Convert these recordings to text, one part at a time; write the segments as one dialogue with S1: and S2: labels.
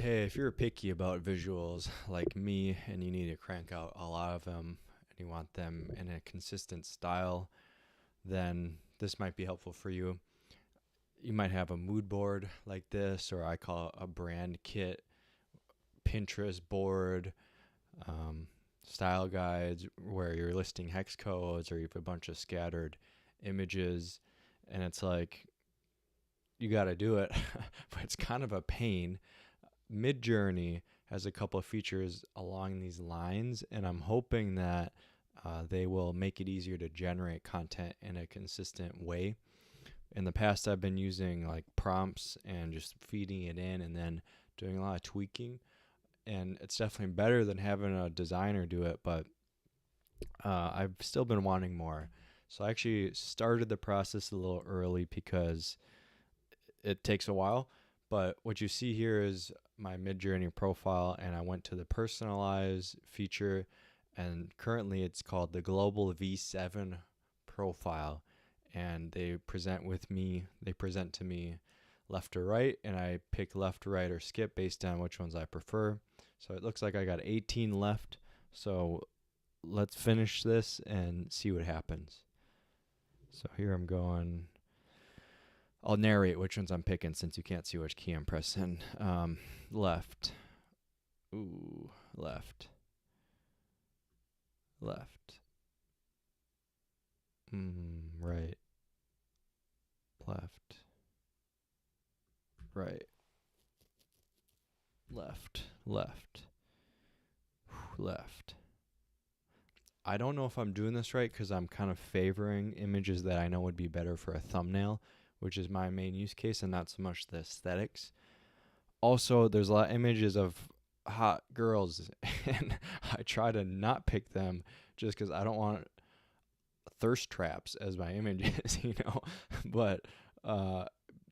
S1: Hey, if you're picky about visuals like me and you need to crank out a lot of them and you want them in a consistent style, then this might be helpful for you. You might have a mood board like this, or I call it a brand kit, Pinterest board, um, style guides where you're listing hex codes or you have a bunch of scattered images. And it's like, you got to do it, but it's kind of a pain. Midjourney has a couple of features along these lines, and I'm hoping that they will make it easier to generate content in a consistent way. In the past, I've been using like prompts and just feeding it in and then doing a lot of tweaking, and it's definitely better than having a designer do it, but I've still been wanting more. So I actually started the process a little early because it takes a while. But what you see here is my Midjourney profile, and I went to the personalize feature, and currently it's called the Global V7 profile. And they present to me left or right, and I pick left, right, or skip based on which ones I prefer. So it looks like I got 18 left. So let's finish this and see what happens. So here I'm going. I'll narrate which ones I'm picking since you can't see which key I'm pressing. Left. Ooh, left. Left. Right. Left. Right. Left. Left. Left. I don't know if I'm doing this right because I'm kind of favoring images that I know would be better for a thumbnail, which is my main use case, and not so much the aesthetics. Also, there's a lot of images of hot girls, and I try to not pick them just because I don't want thirst traps as my images, But a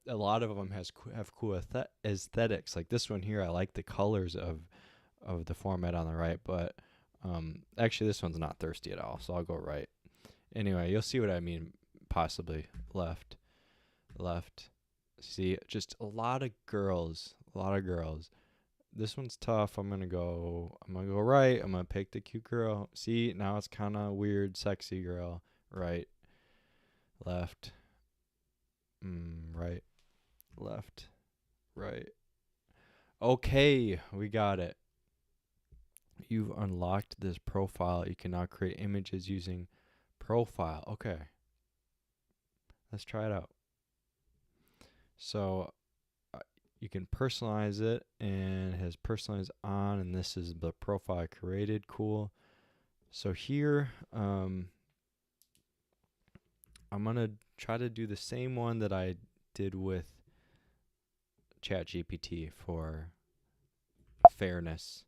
S1: lot of them have cool aesthetics. Like this one here, I like the colors of the format on the right, but actually this one's not thirsty at all, so I'll go right. Anyway, you'll see what I mean. Possibly left, left. See, just a lot of girls. This one's tough. I'm gonna go right. I'm gonna pick the cute girl. See, now it's kind of weird, sexy girl. Right, left, right, left, right. Okay, we got it. You've unlocked this profile. You can now create images using profile. Okay, let's try it out. So you can personalize it, and it has personalized on, and this is the profile I created. Cool. So here, I'm gonna try to do the same one that I did with ChatGPT for fairness.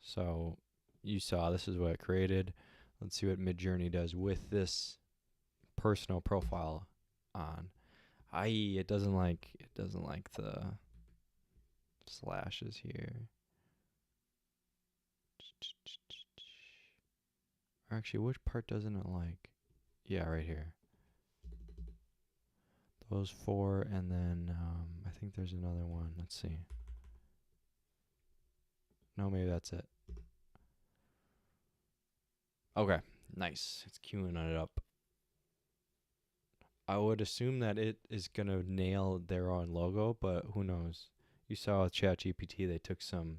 S1: So you saw this is what I created. Let's see what Midjourney does with this personal profile on. It doesn't like the slashes here. Actually, which part doesn't it like? Yeah, right here. Those four, and then I think there's another one. Let's see. No, maybe that's it. Okay, nice. It's queuing it up. I would assume that it is going to nail their own logo, but who knows? You saw with ChatGPT, they took some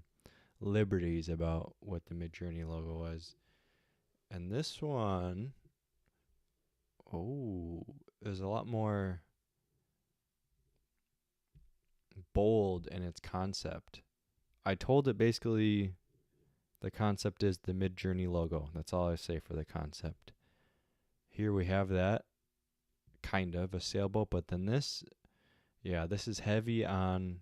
S1: liberties about what the Midjourney logo was. And this one, is a lot more bold in its concept. I told it basically the concept is the Midjourney logo. That's all I say for the concept. Here we have that, kind of a sailboat, but then this is heavy on,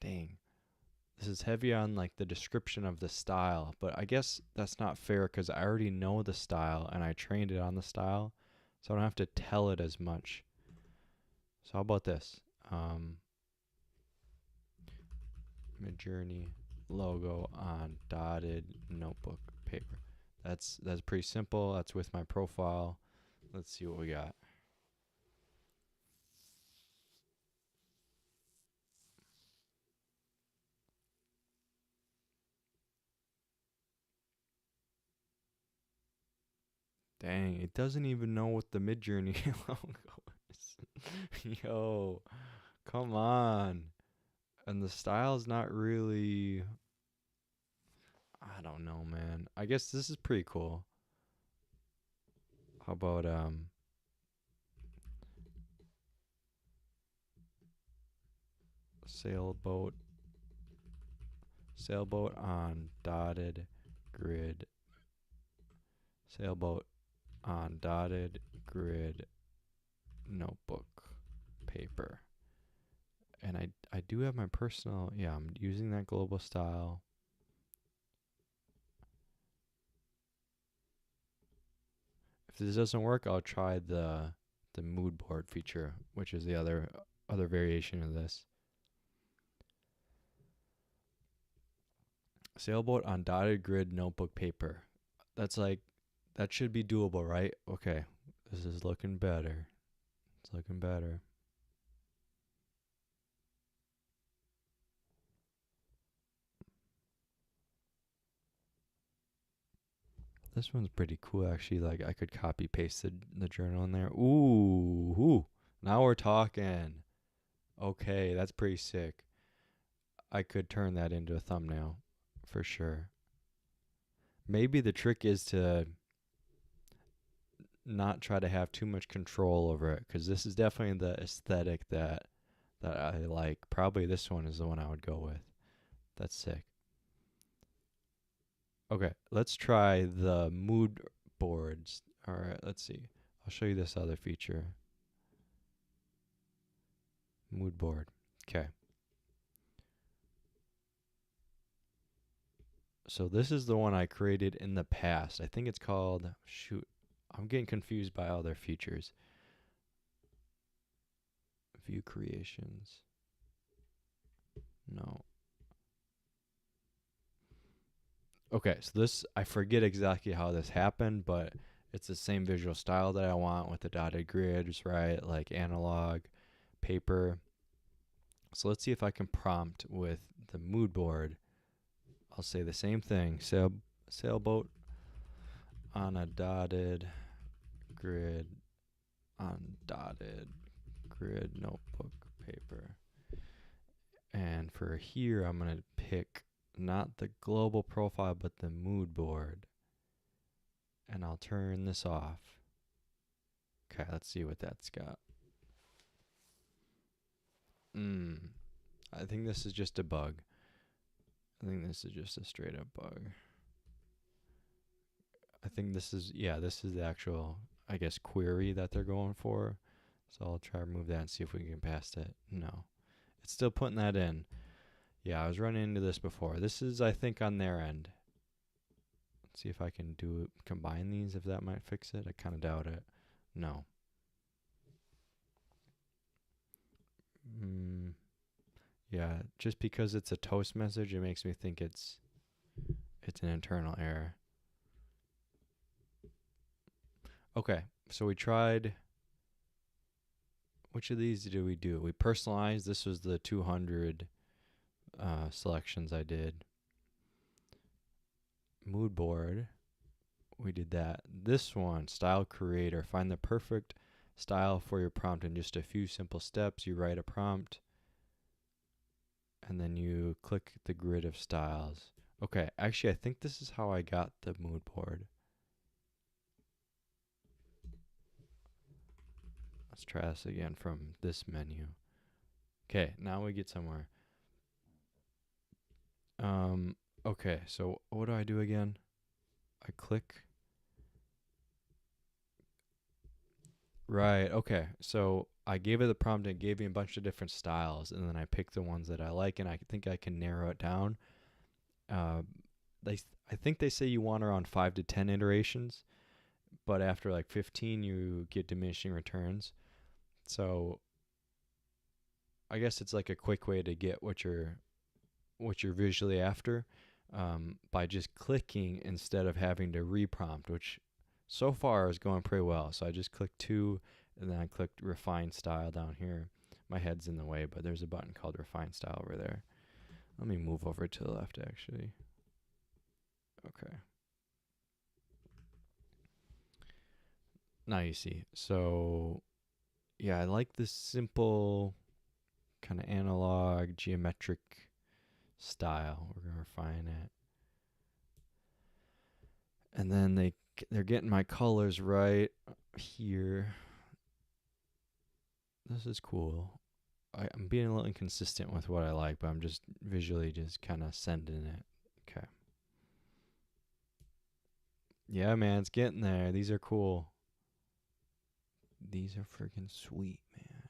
S1: this is heavy on like the description of the style, but I guess that's not fair because I already know the style and I trained it on the style, so I don't have to tell it as much. So how about this? Midjourney logo on dotted notebook paper. That's pretty simple. That's with my profile. Let's see what we got. Dang, it doesn't even know what the midjourney logo is. Yo, come on. And the style's not really, I don't know, man. I guess this is pretty cool. How about sailboat on dotted grid. Sailboat on dotted grid notebook paper. And I do have my personal, yeah, I'm using that global style. If this doesn't work, I'll try the mood board feature, which is the other variation of this. Sailboat on dotted grid notebook paper. That's like, that should be doable, right? Okay, this is looking better. It's looking better. This one's pretty cool, actually. Like, I could copy paste the journal in there. Ooh, now we're talking. Okay, that's pretty sick. I could turn that into a thumbnail for sure. Maybe the trick is to not try to have too much control over it, because this is definitely the aesthetic that I like. Probably this one is the one I would go with. That's sick. Okay, let's try the mood boards. All right, let's see. I'll show you this other feature. Mood board. Okay. So this is the one I created in the past. I think it's called, shoot, I'm getting confused by all their features. View creations. No. Okay, so this, I forget exactly how this happened, but it's the same visual style that I want with the dotted grids, right? Like analog, paper. So let's see if I can prompt with the mood board. I'll say the same thing. Sailboat on a dotted grid, notebook paper. And for here, I'm going to pick not the global profile, but the mood board. And I'll turn this off. Okay, let's see what that's got. I think this is just a bug. I think this is just a straight up bug. I think this is, yeah, this is the actual, I guess, query that they're going for. So I'll try to remove that and see if we can get past it. No. It's still putting that in. Yeah, I was running into this before. This is, I think, on their end. Let's see if I can combine these, if that might fix it. I kind of doubt it. No. Yeah, just because it's a toast message, it makes me think it's an internal error. Okay, so we tried. Which of these did we do? We personalized. This was the 200 selections I did. Mood board. We did that. This one, style creator. Find the perfect style for your prompt in just a few simple steps. You write a prompt, and then you click the grid of styles. Okay, actually, I think this is how I got the mood board. Let's try this again from this menu. Okay, now we get somewhere. Okay, so what do I do again? I click. Right, okay. So I gave it the prompt and it gave me a bunch of different styles, and then I picked the ones that I like, and I think I can narrow it down. I think they say you want around 5 to 10 iterations, but after like 15 you get diminishing returns. So I guess it's like a quick way to get what you're visually after, by just clicking instead of having to reprompt, which so far is going pretty well. So I just clicked 2, and then I clicked refine style down here. My head's in the way, but there's a button called refine style over there. Let me move over to the left, actually. Okay. Now you see. So yeah, I like this simple kind of analog geometric style. We're gonna refine it, and then they're getting my colors right here. This is cool. I'm being a little inconsistent with what I like, but I'm just visually just kind of sending it. Okay. Yeah, man, it's getting there. These are cool. These are freaking sweet, man.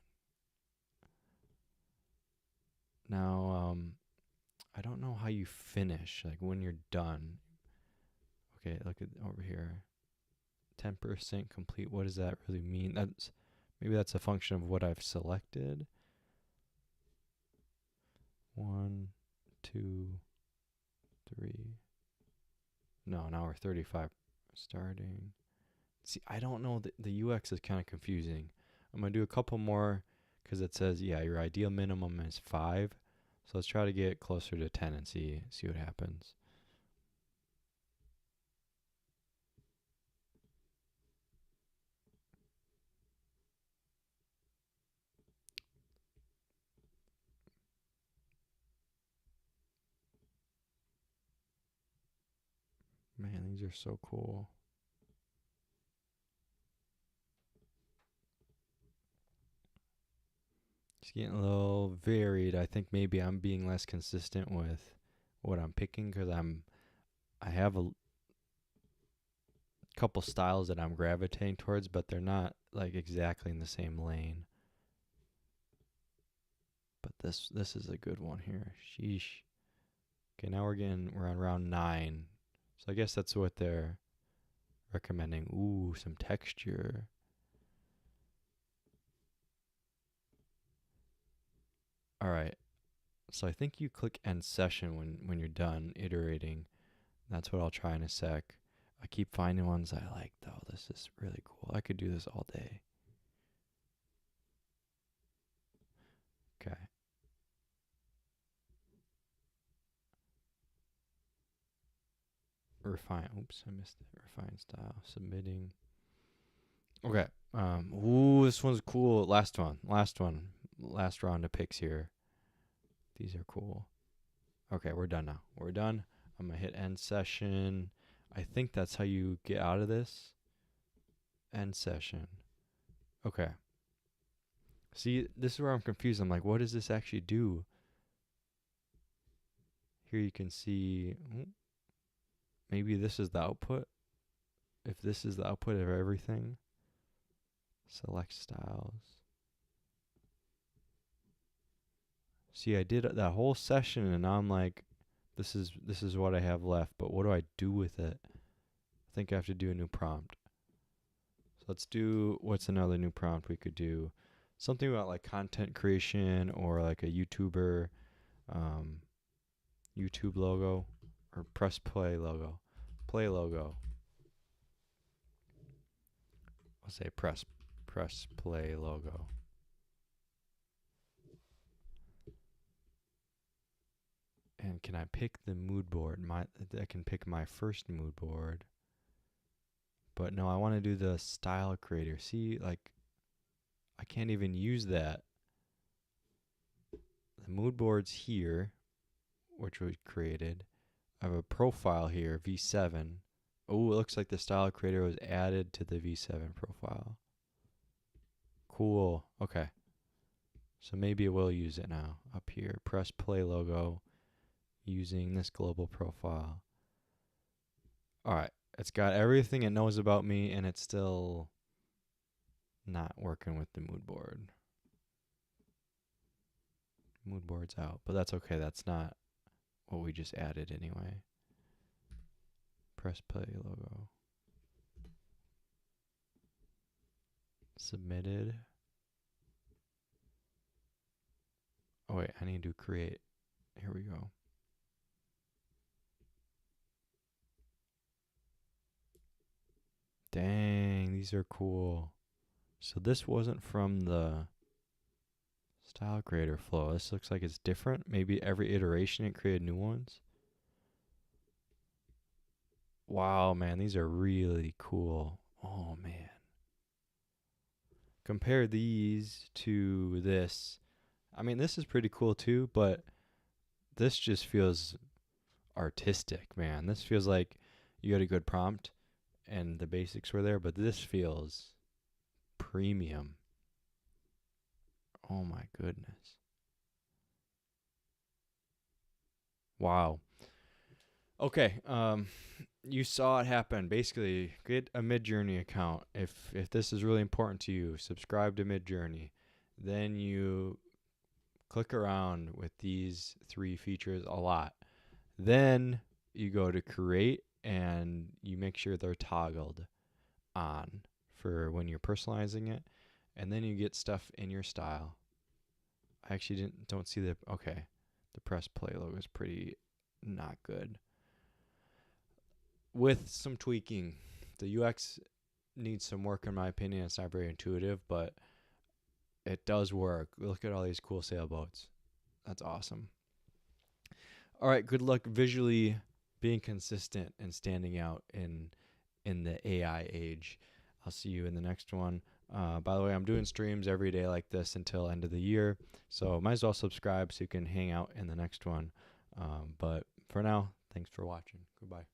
S1: Now, I don't know how you finish, like when you're done. Okay, look at over here. 10% complete. What does that really mean? Maybe that's a function of what I've selected. 1, 2, 3. No, now we're 35 starting. See, I don't know. The UX is kind of confusing. I'm going to do a couple more because it says, yeah, your ideal minimum is 5. So let's try to get closer to 10 and see what happens. Man, these are so cool. It's getting a little varied. I think maybe I'm being less consistent with what I'm picking because I have a couple styles that I'm gravitating towards, but they're not like exactly in the same lane. But this is a good one here. Sheesh. Okay, now we're on round 9. So I guess that's what they're recommending. Ooh, some texture. All right. So I think you click end session when you're done iterating. That's what I'll try in a sec. I keep finding ones I like though. This is really cool. I could do this all day. Okay. Refine. Oops, I missed it. Refine style. Submitting. Okay. Ooh, this one's cool. Last one. Last one. Last round of picks here. These are cool. Okay, we're done now. We're done. I'm gonna hit end session. I think that's how you get out of this. End session. Okay. See, this is where I'm confused. I'm like, what does this actually do? Here you can see, maybe this is the output. If this is the output of everything, select styles. See, I did that whole session and now I'm like, this is what I have left, but what do I do with it? I think I have to do a new prompt. So let's do, what's another new prompt we could do? Something about like content creation or like a YouTuber, YouTube logo or press play logo. Play logo. I'll say press play logo. And can I pick the mood board? I can pick my first mood board. But no, I want to do the style creator. See, like, I can't even use that. The mood board's here, which we created. I have a profile here, V7. Oh, it looks like the style creator was added to the V7 profile. Cool. Okay. So maybe we'll use it now. Up here, press play logo using this global profile. All right. It's got everything it knows about me, and it's still not working with the mood board. Mood board's out, but that's okay. That's not what we just added anyway. Press play logo. Submitted. Oh wait, I need to create. Here we go. Dang, these are cool. So this wasn't from the style creator flow. This looks like it's different. Maybe every iteration it created new ones. Wow, man, these are really cool. Oh man. Compare these to this. I mean, this is pretty cool too, but this just feels artistic, man. This feels like you got a good prompt and the basics were there, but this feels premium. Oh my goodness. Wow. Okay, you saw it happen. Basically, get a midjourney account. If this is really important to you, subscribe to midjourney. Then you click around with these three features a lot. Then you go to create and you make sure they're toggled on for when you're personalizing it. And then you get stuff in your style. I actually don't see the okay. The press play logo is pretty not good. With some tweaking, the UX needs some work in my opinion. It's not very intuitive, but it does work. Look at all these cool sailboats. That's awesome. All right, good luck visually being consistent and standing out in the AI age. I'll see you in the next one. By the way, I'm doing streams every day like this until end of the year, so might as well subscribe so you can hang out in the next one. But for now, thanks for watching. Goodbye.